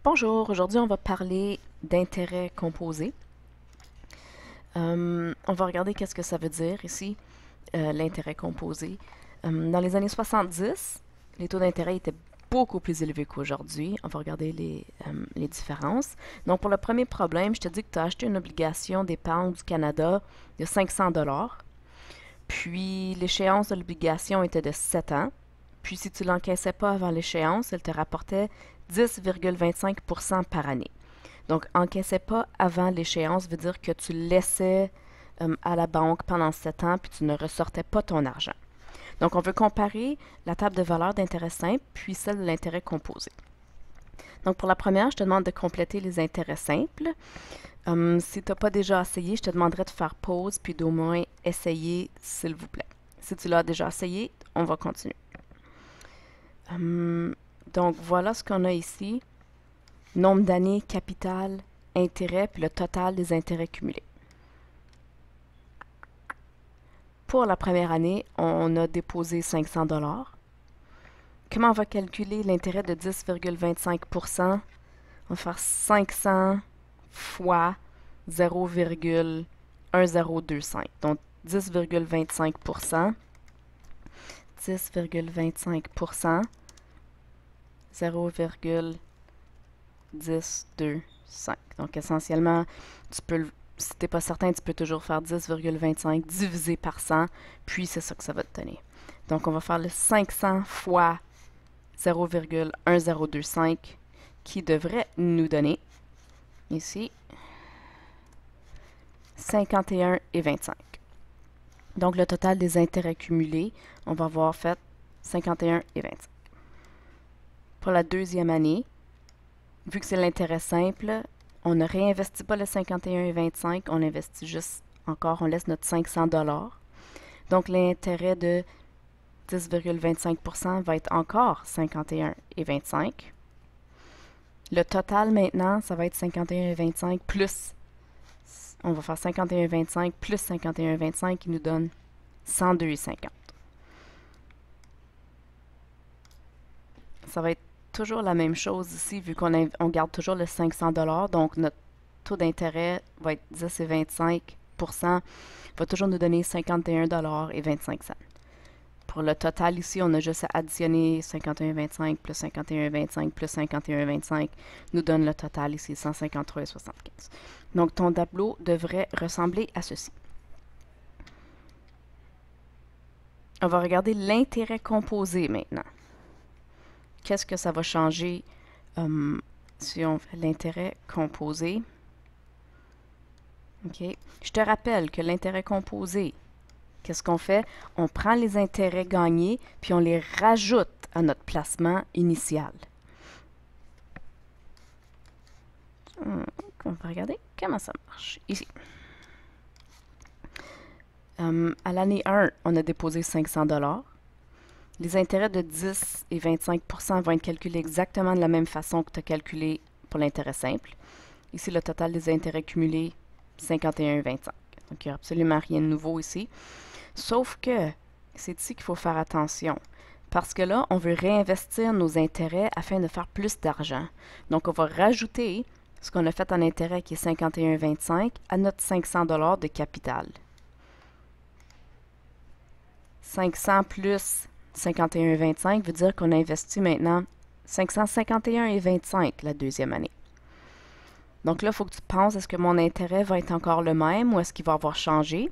Bonjour, aujourd'hui on va parler d'intérêt composé. On va regarder qu'est-ce que ça veut dire ici, l'intérêt composé. Dans les années 70, les taux d'intérêt étaient beaucoup plus élevés qu'aujourd'hui. On va regarder les différences. Donc pour le premier problème, je te dis que tu as acheté une obligation d'épargne du Canada de 500 $. Puis l'échéance de l'obligation était de 7 ans. Puis si tu ne l'encaissais pas avant l'échéance, elle te rapportait 10,25% par année. Donc, encaissais pas avant l'échéance veut dire que tu laissais à la banque pendant 7 ans puis tu ne ressortais pas ton argent. Donc, on veut comparer la table de valeur d'intérêt simple puis celle de l'intérêt composé. Donc, pour la première, je te demande de compléter les intérêts simples. Si tu n'as pas déjà essayé, je te demanderais de faire pause puis d'au moins essayer, s'il vous plaît. Si tu l'as déjà essayé, on va continuer. Donc, voilà ce qu'on a ici. Nombre d'années, capital, intérêt, puis le total des intérêts cumulés. Pour la première année, on a déposé 500 $. Comment on va calculer l'intérêt de 10,25%? On va faire 500 fois 0,1025. Donc, 10,25%. 10,25%. 0,1025. Donc, essentiellement, tu peux, si tu n'es pas certain, tu peux toujours faire 10,25 divisé par 100, puis c'est ça que ça va te donner. Donc, on va faire le 500 fois 0,1025 qui devrait nous donner, ici, 51,25. Donc, le total des intérêts cumulés, on va avoir fait 51,25. Pour la deuxième année, vu que c'est l'intérêt simple, on ne réinvestit pas le 51,25, on investit juste encore, on laisse notre 500 $. Donc l'intérêt de 10,25% va être encore 51,25. Le total maintenant, ça va être 51,25 plus, on va faire 51,25 plus 51,25 qui nous donne 102,50. Ça va être toujours la même chose ici, vu qu'on garde toujours le 500 $, donc notre taux d'intérêt va être 10,25%, va toujours nous donner 51,25 $. Pour le total ici, on a juste à additionner 51,25 plus 51,25 plus 51,25, nous donne le total ici, 153,75. Donc ton tableau devrait ressembler à ceci. On va regarder l'intérêt composé maintenant. Qu'est-ce que ça va changer si on fait l'intérêt composé? OK. Je te rappelle que l'intérêt composé, qu'est-ce qu'on fait? On prend les intérêts gagnés, puis on les rajoute à notre placement initial. On va regarder comment ça marche. Ici. À l'année 1, on a déposé 500 $. Les intérêts de 10 et 25% vont être calculés exactement de la même façon que tu as calculé pour l'intérêt simple. Ici, le total des intérêts cumulés, 51,25. Donc, il n'y a absolument rien de nouveau ici. Sauf que c'est ici qu'il faut faire attention. Parce que là, on veut réinvestir nos intérêts afin de faire plus d'argent. Donc, on va rajouter ce qu'on a fait en intérêt qui est 51,25 à notre 500 $ de capital. 500 plus 51,25 veut dire qu'on a investi maintenant 551,25 la deuxième année. Donc là, il faut que tu penses, est-ce que mon intérêt va être encore le même ou est-ce qu'il va avoir changé?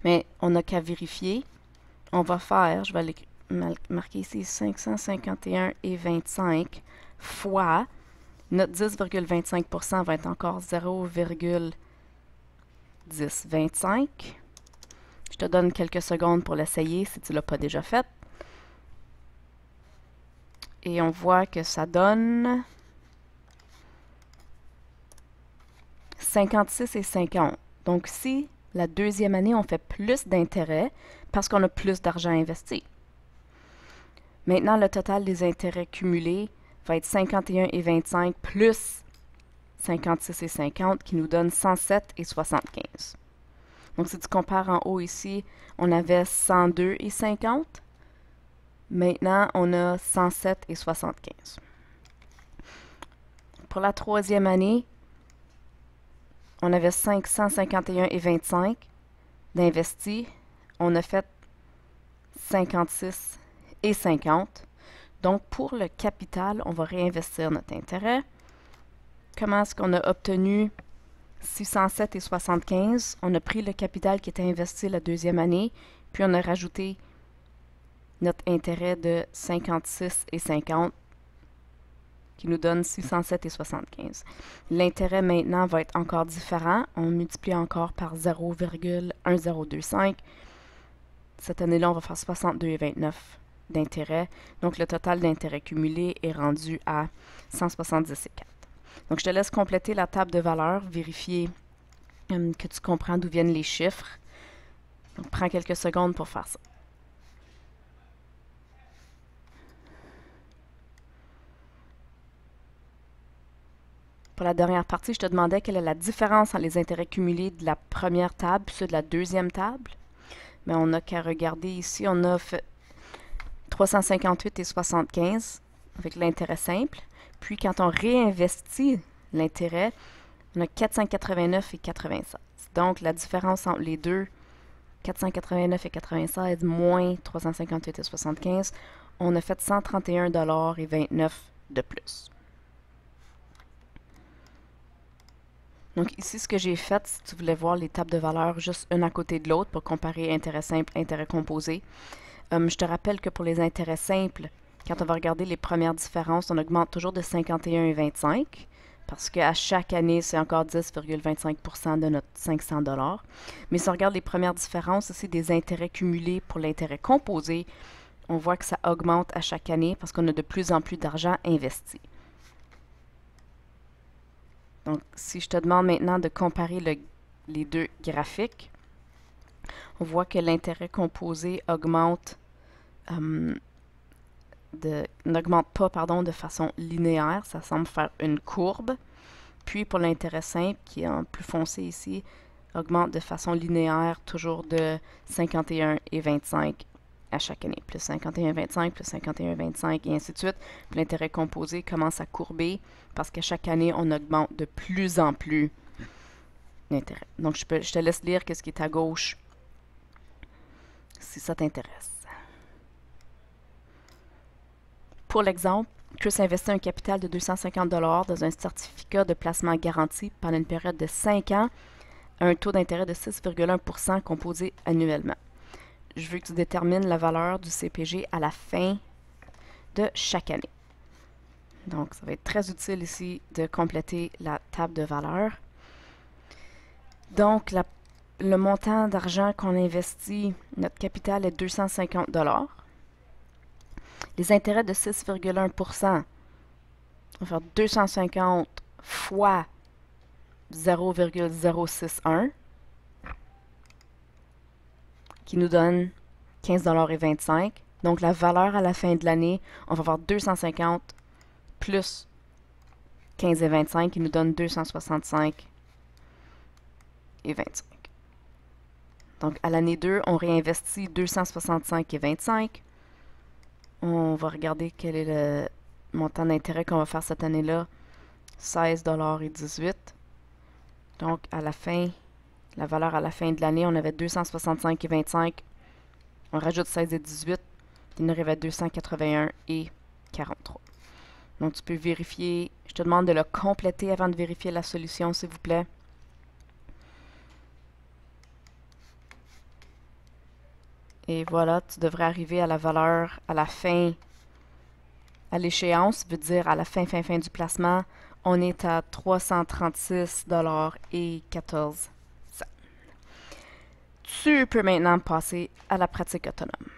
Mais on n'a qu'à vérifier. On va faire, je vais marquer ici 551,25 fois notre 10,25% va être encore 0,1025. Je te donne quelques secondes pour l'essayer si tu ne l'as pas déjà fait. Et on voit que ça donne 56,50. Donc si la deuxième année, on fait plus d'intérêts parce qu'on a plus d'argent investi. Maintenant, le total des intérêts cumulés va être 51,25 plus 56,50 qui nous donne 107,75. Donc, si tu compares en haut ici, on avait 102,50. Maintenant, on a 107,75. Pour la troisième année, on avait 551,25 d'investis. On a fait 56,50. Donc, pour le capital, on va réinvestir notre intérêt. Comment est-ce qu'on a obtenu 607,75? On a pris le capital qui était investi la deuxième année, puis on a rajouté notre intérêt de 56,50 qui nous donne 607,75. L'intérêt maintenant va être encore différent. On multiplie encore par 0,1025. Cette année-là, on va faire 62,29 d'intérêt. Donc, le total d'intérêt cumulé est rendu à 170,4. Donc, je te laisse compléter la table de valeurs, vérifier que tu comprends d'où viennent les chiffres. Donc, prends quelques secondes pour faire ça. Pour la dernière partie, je te demandais quelle est la différence entre les intérêts cumulés de la première table et ceux de la deuxième table. Mais on n'a qu'à regarder ici, on a fait 358,75 avec l'intérêt simple. Puis quand on réinvestit l'intérêt, on a 489,96. Donc la différence entre les deux, 489,96 moins 358,75, on a fait 131,29 de plus. Donc ici, ce que j'ai fait, si tu voulais voir les tables de valeur juste une à côté de l'autre pour comparer intérêt simple, intérêt composé, je te rappelle que pour les intérêts simples, quand on va regarder les premières différences, on augmente toujours de 51,25 parce qu'à chaque année, c'est encore 10,25% de notre 500 $. Mais si on regarde les premières différences aussi des intérêts cumulés pour l'intérêt composé, on voit que ça augmente à chaque année parce qu'on a de plus en plus d'argent investi. Donc, si je te demande maintenant de comparer les deux graphiques, on voit que l'intérêt composé augmente, n'augmente pas de façon linéaire, ça semble faire une courbe. Puis pour l'intérêt simple, qui est en plus foncé ici, augmente de façon linéaire, toujours de 51,25 à chaque année. Plus 51,25, plus 51,25 et ainsi de suite. Puis l'intérêt composé commence à courber parce qu'à chaque année, on augmente de plus en plus l'intérêt. Donc, je te laisse lire ce qui est à gauche si ça t'intéresse. Pour l'exemple, Chris investit un capital de 250 $ dans un certificat de placement garanti pendant une période de 5 ans à un taux d'intérêt de 6,1% composé annuellement. Je veux que tu détermines la valeur du CPG à la fin de chaque année. Donc, ça va être très utile ici de compléter la table de valeurs. Donc, le montant d'argent qu'on investit, notre capital est 250 $. Les intérêts de 6,1%, on va faire 250 fois 0,061 qui nous donne 15,25 $. Donc, la valeur à la fin de l'année, on va avoir 250 plus 15,25 qui nous donne 265,25. Donc, à l'année 2, on réinvestit 265,25. On va regarder quel est le montant d'intérêt qu'on va faire cette année-là. 16,18 $. Donc, à la fin, la valeur à la fin de l'année, on avait 265,25. On rajoute 16,18. Il nous arrive à 281,43. Donc, tu peux vérifier. Je te demande de le compléter avant de vérifier la solution, s'il vous plaît. Et voilà, tu devrais arriver à la valeur à la fin, à l'échéance, veut dire à la fin du placement, on est à 336,14 $. Tu peux maintenant passer à la pratique autonome.